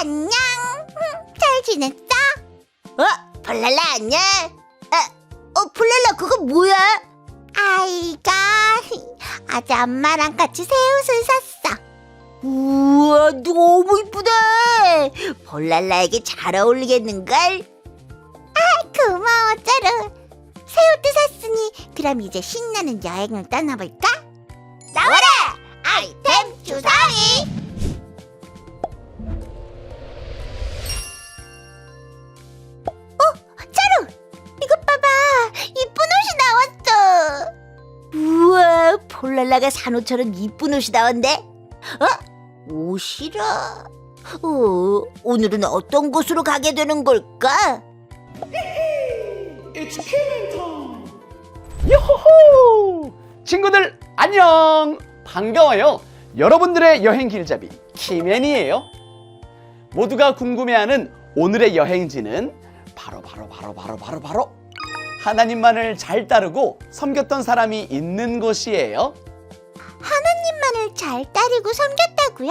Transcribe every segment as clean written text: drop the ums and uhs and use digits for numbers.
안녕. 잘 지냈어? 폴랄라 안녕. 폴랄라 그거 뭐야? 아이가 아재 엄마랑 같이 새 옷을 샀어. 우와 너무 이쁘다. 폴랄라에게 잘 어울리겠는걸? 고마워 짜루. 새 옷도 샀으니 그럼 이제 신나는 여행을 떠나볼까? 나와라 아이템 주사위. 짜루, 이것 봐봐. 이쁜 옷이 나왔어. 우와 폴랄라가 산 옷처럼 이쁜 옷이 나온대. 옷이라. 오늘은 어떤 곳으로 가게 되는 걸까? It's killing time. 요호호! 친구들 안녕! 반가워요. 여러분들의 여행 길잡이 키맨이에요. 모두가 궁금해하는 오늘의 여행지는 바로 하나님만을 잘 따르고 섬겼던 사람이 있는 곳이에요. 하나님만을 잘 따르고 섬겼다고요?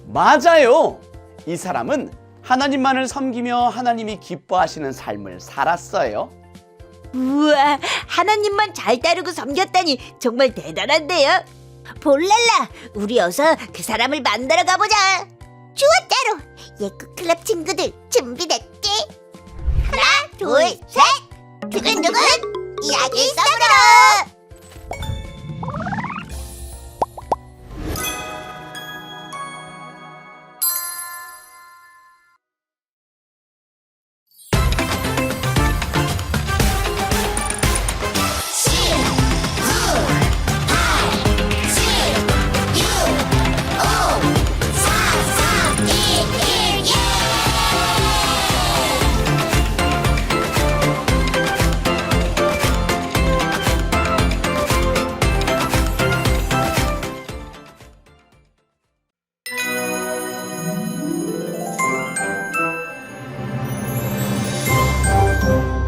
맞아요. 이 사람은 하나님만을 섬기며 하나님이 기뻐하시는 삶을 살았어요. 우와 하나님만 잘 따르고 섬겼다니 정말 대단한데요. 폴랄라 우리 어서 그 사람을 만나러 가보자. 좋아 짜루. 예쿠 클럽 친구들 준비됐지? 하나, 둘, 셋. 두근두근 이야기 써보러.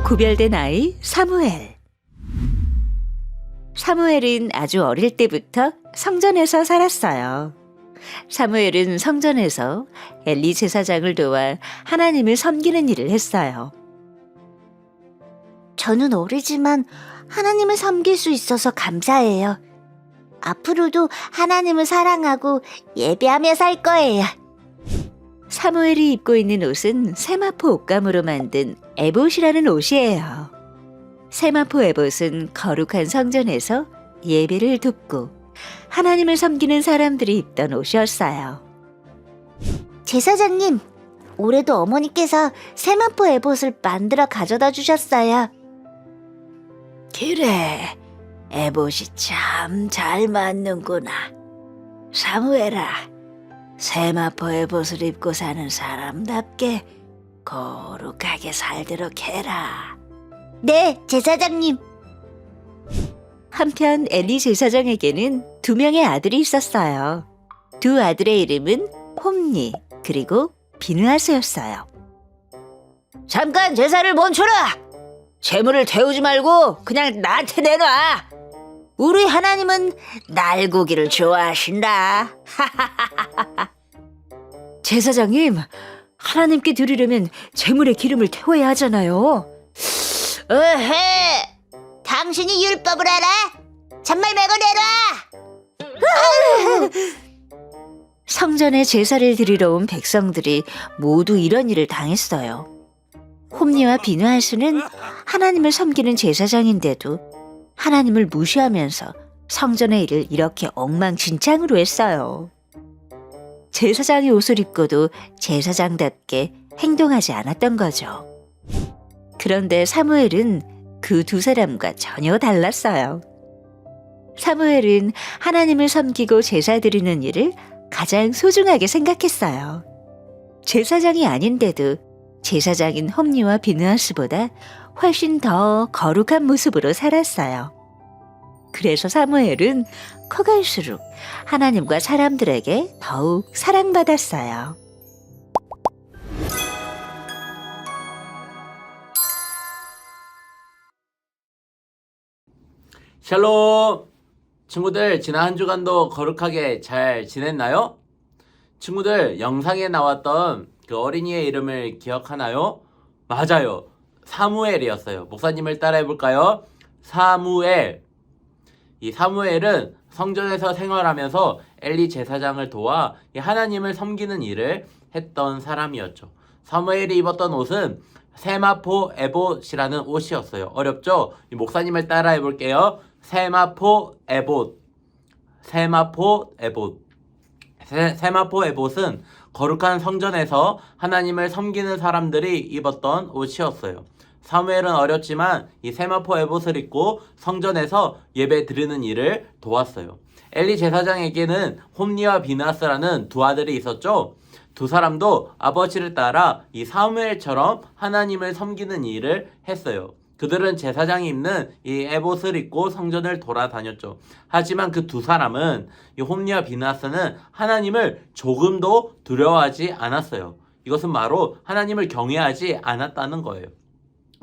구별된 아이 사무엘. 사무엘은 아주 어릴 때부터 성전에서 살았어요. 사무엘은 성전에서 엘리 제사장을 도와 하나님을 섬기는 일을 했어요. 저는 어리지만 하나님을 섬길 수 있어서 감사해요. 앞으로도 하나님을 사랑하고 예배하며 살 거예요. 사무엘이 입고 있는 옷은 세마포 옷감으로 만든 에봇이라는 옷이에요. 세마포 에봇은 거룩한 성전에서 예배를 돕고 하나님을 섬기는 사람들이 입던 옷이었어요. 제사장님, 올해도 어머니께서 세마포 에봇을 만들어 가져다 주셨어요. 그래 에봇이 참 잘 맞는구나. 사무엘아 세마포 에봇을 입고 사는 사람답게 거룩하게 살도록 해라. 네, 제사장님. 한편 엘리 제사장에게는 2명의 아들이 있었어요. 2 아들의 이름은 홈니 그리고 비느하스였어요. 잠깐 제사를 멈춰라. 재물을 태우지 말고 그냥 나한테 내놔. 우리 하나님은 날고기를 좋아하신다. 제사장님, 하나님께 드리려면 제물에 기름을 태워야 하잖아요. 어헤, 당신이 율법을 알아? 잔말 말고 내놔. 성전에 제사를 드리러 온 백성들이 모두 이런 일을 당했어요. 홈니와 비느하스는 하나님을 섬기는 제사장인데도 하나님을 무시하면서 성전의 일을 이렇게 엉망진창으로 했어요. 제사장의 옷을 입고도 제사장답게 행동하지 않았던 거죠. 그런데 사무엘은 그 두 사람과 전혀 달랐어요. 사무엘은 하나님을 섬기고 제사 드리는 일을 가장 소중하게 생각했어요. 제사장이 아닌데도 제사장인 홈리와 비느하스보다 훨씬 더 거룩한 모습으로 살았어요. 그래서 사무엘은 커갈수록 하나님과 사람들에게 더욱 사랑받았어요. 샬롬! 친구들, 지난 한 주간도 거룩하게 잘 지냈나요? 친구들, 영상에 나왔던 그 어린이의 이름을 기억하나요? 맞아요. 사무엘이었어요. 목사님을 따라해볼까요? 사무엘. 이 사무엘은 성전에서 생활하면서 엘리 제사장을 도와 하나님을 섬기는 일을 했던 사람이었죠. 사무엘이 입었던 옷은 세마포 에봇이라는 옷이었어요. 어렵죠? 이 목사님을 따라해볼게요. 세마포 에봇. 세마포 에봇. 세마포 에봇은 거룩한 성전에서 하나님을 섬기는 사람들이 입었던 옷이었어요. 사무엘은 어렸지만 이 세마포 에봇을 입고 성전에서 예배 드리는 일을 도왔어요. 엘리 제사장에게는 홈리와 비느하스라는 두 아들이 있었죠. 두 사람도 아버지를 따라 이 사무엘처럼 하나님을 섬기는 일을 했어요. 그들은 제사장이 입는 이 에봇을 입고 성전을 돌아다녔죠. 하지만 그 두 사람은 이 홈리와 비느하스는 하나님을 조금도 두려워하지 않았어요. 이것은 바로 하나님을 경외하지 않았다는 거예요.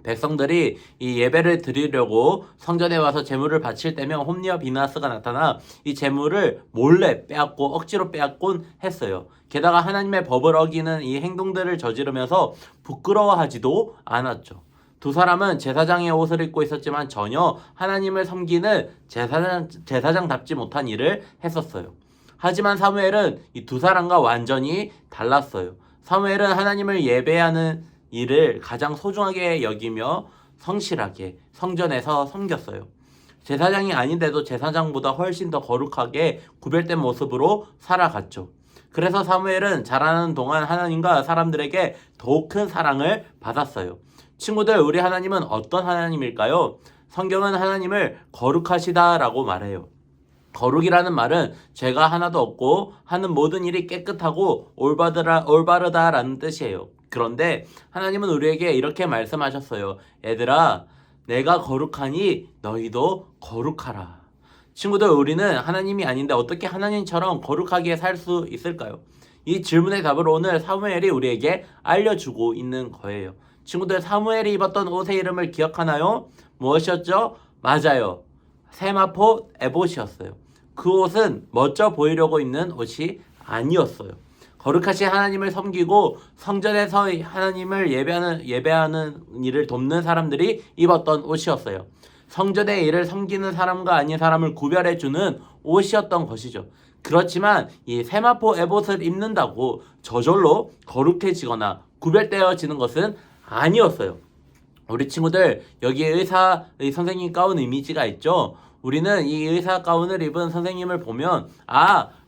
백성들이 이 예배를 드리려고 성전에 와서 제물을 바칠 때면 홈리와 비느하스가 나타나 이 제물을 몰래 빼앗고 억지로 빼앗곤 했어요. 게다가 하나님의 법을 어기는 이 행동들을 저지르면서 부끄러워하지도 않았죠. 두 사람은 제사장의 옷을 입고 있었지만 전혀 하나님을 섬기는 제사장답지 못한 일을 했었어요. 하지만 사무엘은 이 두 사람과 완전히 달랐어요. 사무엘은 하나님을 예배하는 일을 가장 소중하게 여기며 성실하게 성전에서 섬겼어요. 제사장이 아닌데도 제사장보다 훨씬 더 거룩하게 구별된 모습으로 살아갔죠. 그래서 사무엘은 자라는 동안 하나님과 사람들에게 더욱 큰 사랑을 받았어요. 친구들, 우리 하나님은 어떤 하나님일까요? 성경은 하나님을 거룩하시다라고 말해요. 거룩이라는 말은 죄가 하나도 없고 하는 모든 일이 깨끗하고 올바르다라는 뜻이에요. 그런데 하나님은 우리에게 이렇게 말씀하셨어요. 얘들아, 내가 거룩하니 너희도 거룩하라. 친구들, 우리는 하나님이 아닌데 어떻게 하나님처럼 거룩하게 살 수 있을까요? 이 질문의 답을 오늘 사무엘이 우리에게 알려주고 있는 거예요. 친구들, 사무엘이 입었던 옷의 이름을 기억하나요? 무엇이었죠? 맞아요. 세마포 에봇이었어요. 그 옷은 멋져 보이려고 입는 옷이 아니었어요. 거룩하신 하나님을 섬기고 성전에서 하나님을 예배하는 일을 돕는 사람들이 입었던 옷이었어요. 성전의 일을 섬기는 사람과 아닌 사람을 구별해주는 옷이었던 것이죠. 그렇지만 이 세마포 에봇을 입는다고 저절로 거룩해지거나 구별되어지는 것은 아니었어요. 우리 친구들, 여기에 의사 선생님 가운 이미지가 있죠. 우리는 이 의사 가운을 입은 선생님을 보면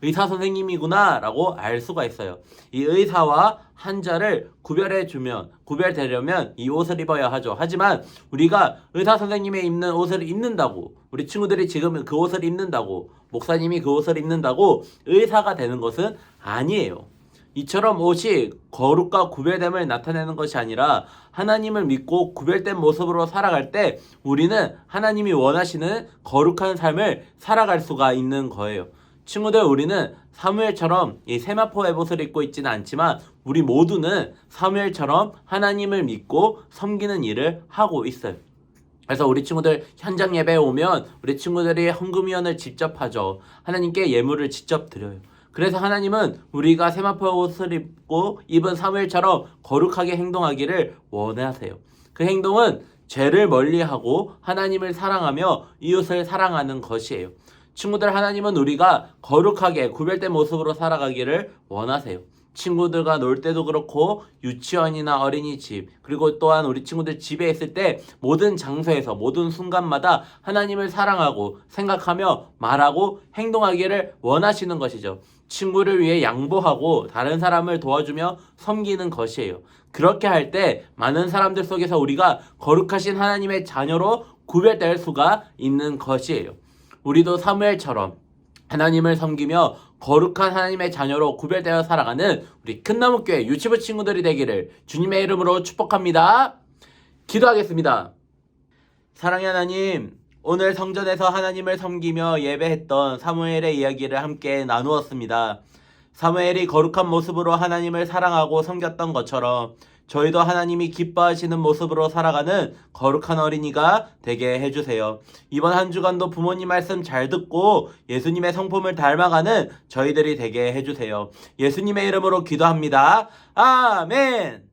의사 선생님이구나 라고 알 수가 있어요. 이 의사와 환자를 구별되려면 이 옷을 입어야 하죠. 하지만 우리가 의사 선생님이 입는 옷을 입는다고, 우리 친구들이 지금 그 옷을 입는다고, 목사님이 그 옷을 입는다고 의사가 되는 것은 아니에요. 이처럼 옷이 거룩과 구별됨을 나타내는 것이 아니라 하나님을 믿고 구별된 모습으로 살아갈 때 우리는 하나님이 원하시는 거룩한 삶을 살아갈 수가 있는 거예요. 친구들, 우리는 사무엘처럼 이 세마포 에봇을 입고 있지는 않지만 우리 모두는 사무엘처럼 하나님을 믿고 섬기는 일을 하고 있어요. 그래서 우리 친구들 현장 예배에 오면 우리 친구들이 헌금위원을 직접 하죠. 하나님께 예물을 직접 드려요. 그래서 하나님은 우리가 세마포 옷을 입고 입은 사무엘처럼 거룩하게 행동하기를 원하세요. 그 행동은 죄를 멀리하고 하나님을 사랑하며 이웃을 사랑하는 것이에요. 친구들, 하나님은 우리가 거룩하게 구별된 모습으로 살아가기를 원하세요. 친구들과 놀 때도 그렇고 유치원이나 어린이집 그리고 또한 우리 친구들 집에 있을 때 모든 장소에서 모든 순간마다 하나님을 사랑하고 생각하며 말하고 행동하기를 원하시는 것이죠. 친구를 위해 양보하고 다른 사람을 도와주며 섬기는 것이에요. 그렇게 할 때 많은 사람들 속에서 우리가 거룩하신 하나님의 자녀로 구별될 수가 있는 것이에요. 우리도 사무엘처럼 하나님을 섬기며 거룩한 하나님의 자녀로 구별되어 살아가는 우리 큰나무교회 유치부 친구들이 되기를 주님의 이름으로 축복합니다. 기도하겠습니다. 사랑의 하나님, 오늘 성전에서 하나님을 섬기며 예배했던 사무엘의 이야기를 함께 나누었습니다. 사무엘이 거룩한 모습으로 하나님을 사랑하고 섬겼던 것처럼 저희도 하나님이 기뻐하시는 모습으로 살아가는 거룩한 어린이가 되게 해주세요. 이번 한 주간도 부모님 말씀 잘 듣고 예수님의 성품을 닮아가는 저희들이 되게 해주세요. 예수님의 이름으로 기도합니다. 아멘.